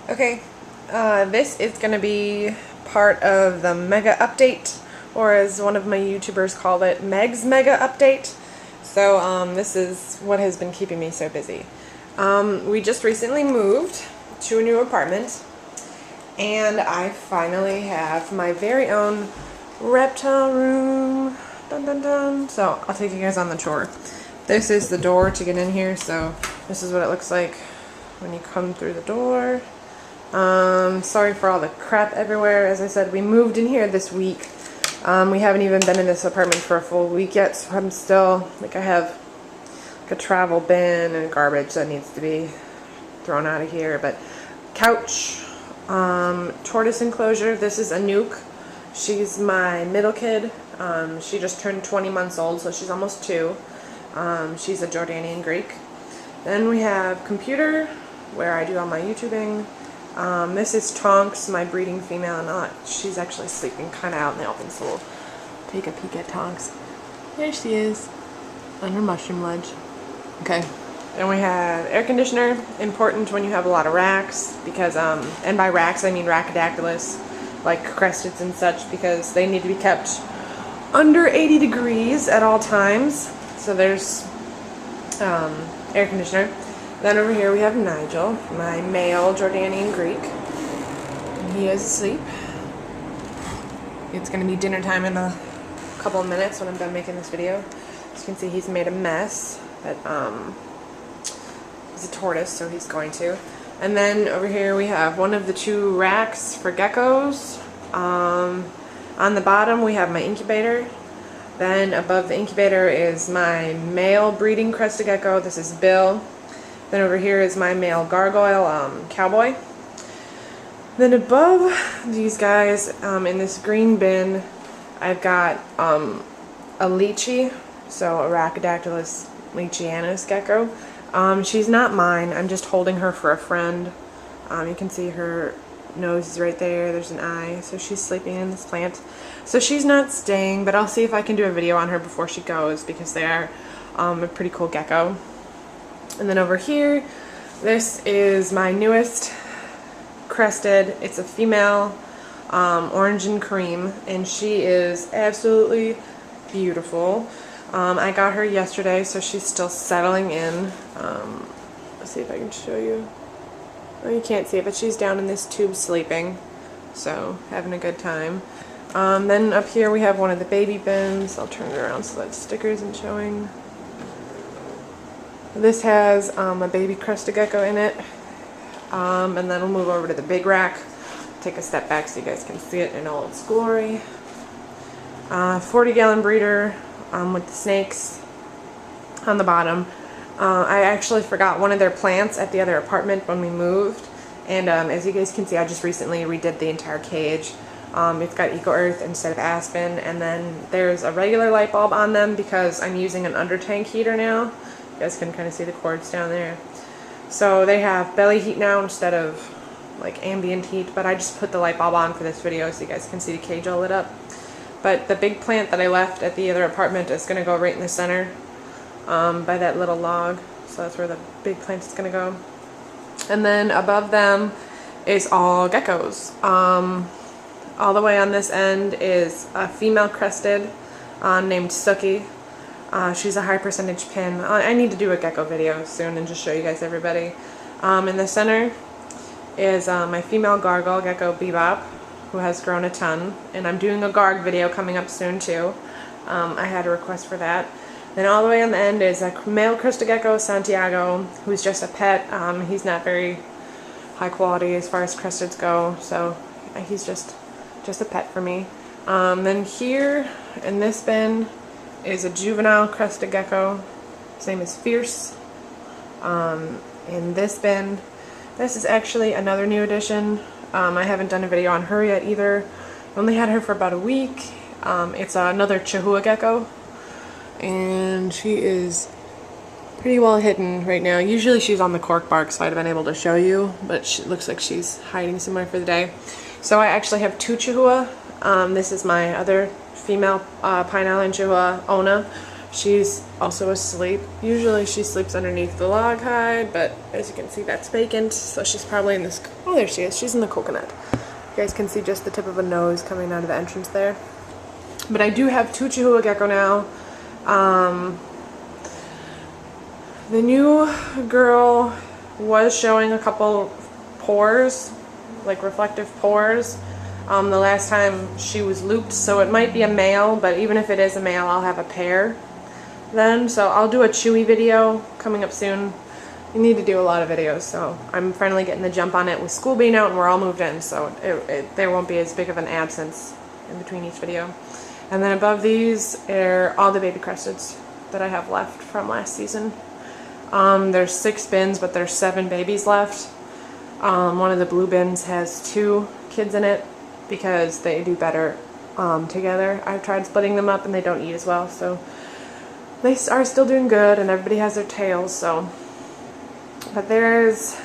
Okay, this is going to be part of the Mega Update, or as one of my YouTubers called it, Meg's Mega Update. So this is what has been keeping me so busy. We just recently moved to a new apartment, and I finally have my very own reptile room. Dun dun dun. So I'll take you guys on the tour. This is the door to get in here, so this is what it looks like when you come through the door. Sorry for all the crap everywhere. As I said, we moved in here this week. We haven't even been in this apartment for a full week yet, so I'm still, I have like a travel bin and garbage that needs to be thrown out of here. But couch, tortoise enclosure. This is a nuke. She's my middle kid. She just turned 20 months old, so she's almost 2. She's a Jordanian Greek. Then we have computer, where I do all my YouTubing. This is Tonks, my breeding female, and she's actually sleeping kind of out in the open, so we'll take a peek at Tonks. There she is, on her mushroom ledge. Okay. Then we have air conditioner, important when you have a lot of racks, because, and by racks I mean Rhacodactylus, like cresteds and such, because they need to be kept under 80 degrees at all times. So there's air conditioner. Then over here we have Nigel, my male Jordanian Greek. And he is asleep. It's going to be dinner time in a couple of minutes when I'm done making this video. As you can see, he's made a mess. But he's a tortoise, so he's going to. And then over here we have one of the 2 racks for geckos. On the bottom we have my incubator. Then above the incubator is my male breeding crested gecko. This is Bill. Then over here is my male gargoyle, Cowboy. Then above these guys, in this green bin, I've got a lychee, so a Rhacodactylus lychianus gecko. She's not mine. I'm just holding her for a friend. You can see her nose is right there. There's an eye, so she's sleeping in this plant. So she's not staying, but I'll see if I can do a video on her before she goes, because they are a pretty cool gecko. And then over here, this is my newest crested. It's a female, orange and cream, and she is absolutely beautiful. I got her yesterday, so she's still settling in. Let's see if I can show you. Oh, you can't see it, but she's down in this tube sleeping, so having a good time. Then up here we have one of the baby bins. I'll turn it around so that sticker isn't showing. This has a baby crested gecko in it, and then we'll move over to the big rack. Take a step back so you guys can see it in all its glory. 40-gallon breeder with the snakes on the bottom. I actually forgot one of their plants at the other apartment when we moved, and as you guys can see, I just recently redid the entire cage. It's got Eco Earth instead of Aspen, and then there's a regular light bulb on them because I'm using an under tank heater now. You guys can kind of see the cords down there. So they have belly heat now instead of like ambient heat, but I just put the light bulb on for this video so you guys can see the cage all lit up. But the big plant that I left at the other apartment is going to go right in the center by that little log. So that's where the big plant is going to go. And then above them is all geckos. All the way on this end is a female crested named Suki. She's a high percentage pin. I need to do a gecko video soon and just show you guys everybody. In the center is my female gargoyle gecko Bebop, who has grown a ton, and I'm doing a garg video coming up soon too. I had a request for that. Then all the way on the end is a male crested gecko Santiago, who's just a pet. He's not very high quality as far as cresteds go, so he's just a pet for me. Then here in this bin is a juvenile crested gecko. His name is Fierce. In this bin, this is actually another new addition. I haven't done a video on her yet either. I only had her for about a week. It's another Chihuahua gecko, and she is pretty well hidden right now. Usually she's on the cork bark, so I'd have been able to show you, but it looks like she's hiding somewhere for the day. So I actually have 2 Chihuahua. This is my other female Pine Island Chihuahua, Ona. She's also asleep. Usually she sleeps underneath the log hide, but as you can see, that's vacant, so she's probably in this. Oh, there she is. She's in the coconut. You guys can see just the tip of a nose coming out of the entrance there. But I do have 2 Chihuahua gecko now. The new girl was showing a couple pores, like reflective pores, the last time she was looped, so it might be a male, but even if it is a male, I'll have a pair then. So I'll do a Chewy video coming up soon. You need to do a lot of videos, so I'm finally getting the jump on it with school being out and we're all moved in, so there won't be as big of an absence in between each video. And then above these are all the baby cresteds that I have left from last season. There's 6 bins, but there's 7 babies left. One of the blue bins has 2 kids in it because they do better together. I've tried splitting them up and they don't eat as well, so they are still doing good and everybody has their tails, so. But there's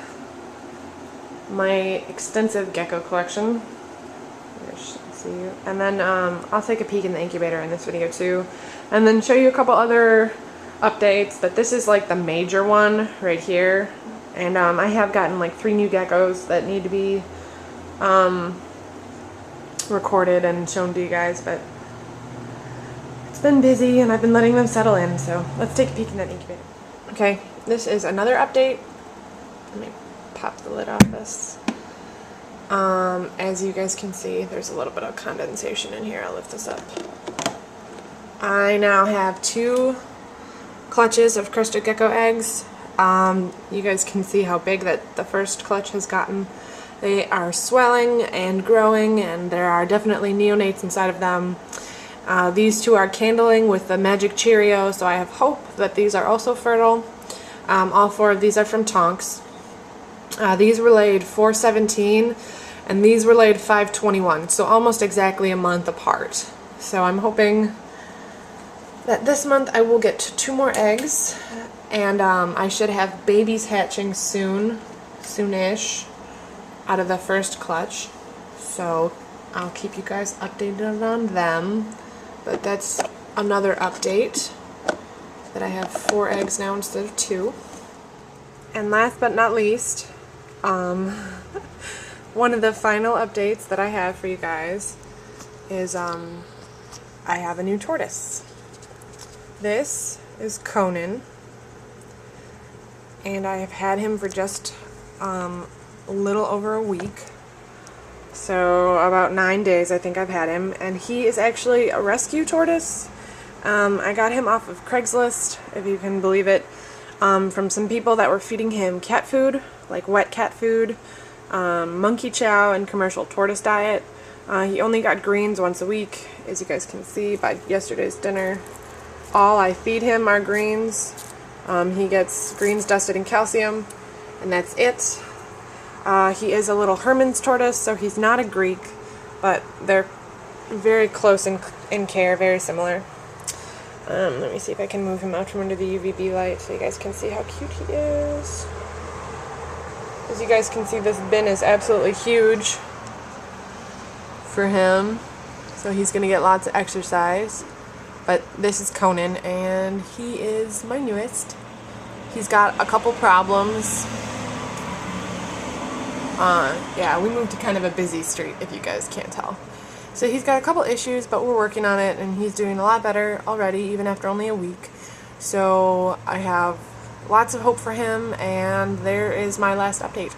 my extensive gecko collection. And then I'll take a peek in the incubator in this video too, and then show you a couple other updates, but this is like the major one right here. And I have gotten like 3 new geckos that need to be recorded and shown to you guys, but it's been busy and I've been letting them settle in, so let's take a peek in that incubator. Okay, this is another update. Let me pop the lid off this. As you guys can see, there's a little bit of condensation in here. I'll lift this up. I now have 2 clutches of crested gecko eggs. You guys can see how big that the first clutch has gotten. They are swelling and growing, and there are definitely neonates inside of them. These 2 are candling with the Magic Cheerio, so I have hope that these are also fertile. All 4 of these are from Tonks. These were laid 4/17, and these were laid 5/21, so almost exactly a month apart. So I'm hoping that this month I will get 2 more eggs, and I should have babies hatching soonish, out of the first clutch. So I'll keep you guys updated on them. But that's another update, that I have 4 eggs now instead of 2. And last but not least, one of the final updates that I have for you guys is I have a new tortoise. This is Conan, and I have had him for just a little over a week. So about 9 days I think I've had him, and he is actually a rescue tortoise. I got him off of Craigslist, if you can believe it, from some people that were feeding him cat food, like wet cat food, monkey chow, and commercial tortoise diet. He only got greens once a week, as you guys can see by yesterday's dinner. All I feed him are greens. He gets greens dusted in calcium, and that's it. He is a little Herman's tortoise, so he's not a Greek, but they're very close in care, very similar. Let me see if I can move him out from under the UVB light so you guys can see how cute he is. As you guys can see, this bin is absolutely huge for him, so he's going to get lots of exercise. But this is Conan, and he is my newest. He's got a couple problems. Yeah, we moved to kind of a busy street, if you guys can't tell. So he's got a couple issues, but we're working on it, and he's doing a lot better already, even after only a week. So I have lots of hope for him, and there is my last update.